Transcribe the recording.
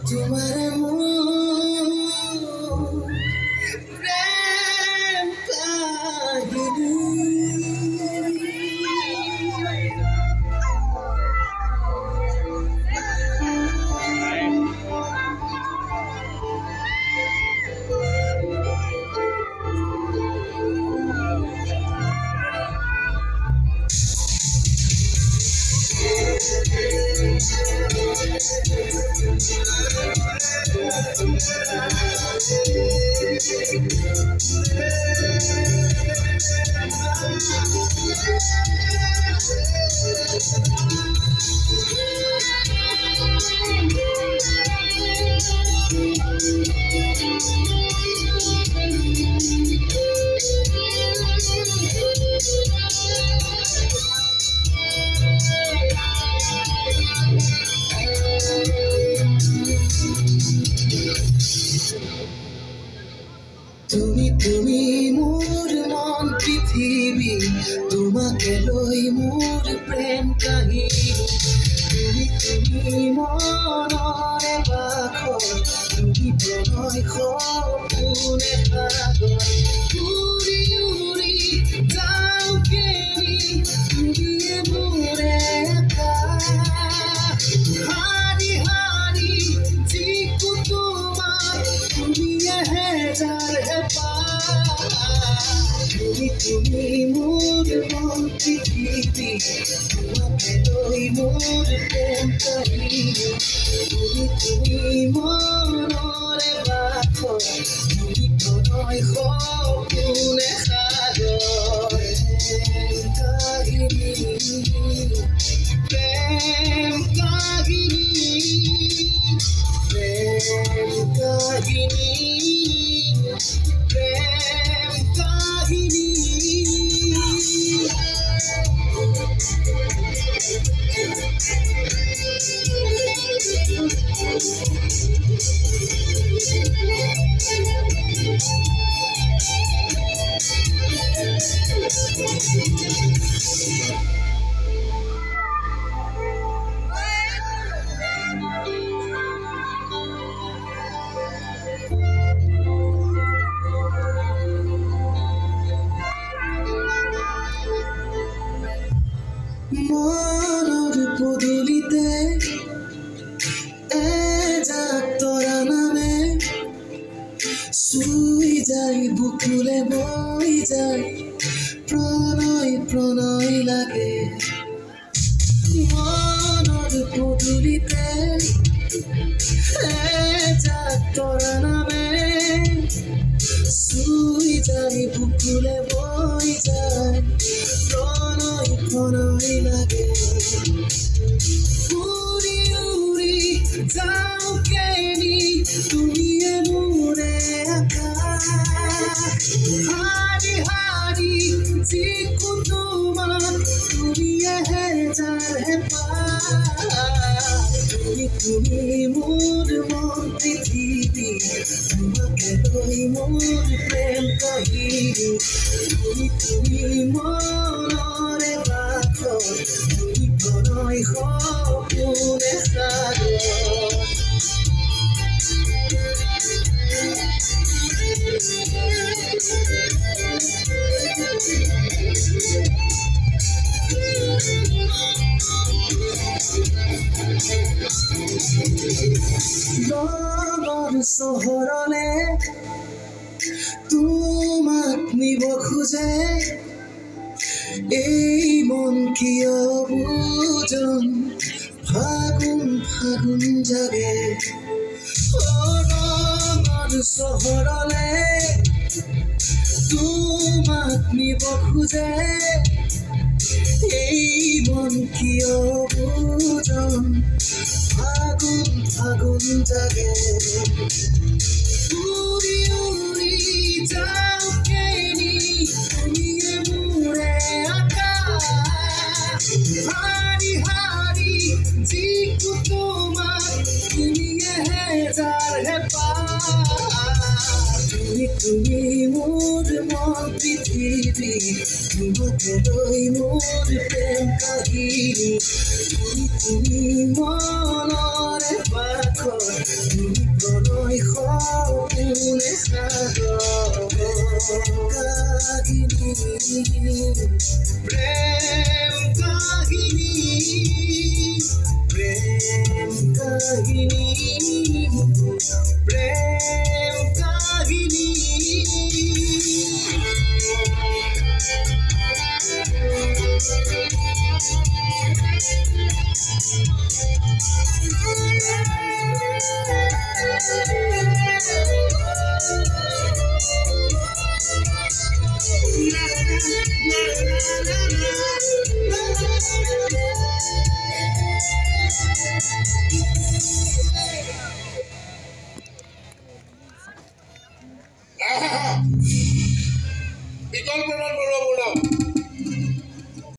तुम्हारे मुँह प्रेम काहिनी তুমি মোৰ মন পৃথিবী তোমাকে লৈ মোৰ প্ৰেম কাহিনী তুমি মনৰে বাখৰ তুমি প্ৰণয় সপোনে সাগৰ উৰি উৰি যাওঁ কেনি তুমিয়ে মোৰে আকাশ হাৰি হাৰি যিকো তোমাৰ তুমিয়ে হেজাৰ তুমি মোৰ মন পৃথিবী তোমাকে লৈ মোৰ প্ৰেম কাহিনী তুমি মনৰে বাখৰ তুমি প্ৰণয় সপোনে সাগৰ প্ৰেম কাহিনী প্ৰেম কাহিনী প্ৰেম কাহিনী মনৰ পদূলিতে এজাক তৰা নামে চুই যায় বুকুলে বৈ যায় প্ৰণয় প্ৰণয় লাগে মনৰ পদূলিতে এজাক তৰা নামে চুই যায় বুকুলে বৈ যায় প্ৰণয় প্ৰণয় লাগে উৰি উৰি যাওঁ কেনি তুমিয়ে মোৰে আকাশ হাৰি হাৰি যিকো তোমাৰ তুমিয়ে হেজাৰ হেঁপাহ তুমি মোৰ মন পৃথিবী তোমাকে লৈ মোৰ প্ৰেম কাহিনী তুমি মনৰে বাখৰ তুমি প্ৰণয় সপোনে সাগৰ লগৰ চহৰলে তোমাক নিব খোজে এই মন কিয় বুজন ফাগুন ফাগুন জাগে লগৰ চহৰলে তোমাক নিব খোজে এই মন কিয় বুজন ফাগুন ফাগুন জাগে উৰি উৰি যাওঁ কেনি তুমিয়ে মোৰে আকাশ হাৰি হাৰি যিকো তোমাৰ তুমিয়ে হেজাৰ হেঁপাহ তুমি মোৰ মন পৃথিবী তোমাকে লৈ মোৰ প্ৰেম কাহিনী তুমি মনৰে বাখৰ mune kahini prem kahini prem kahini la la la la la la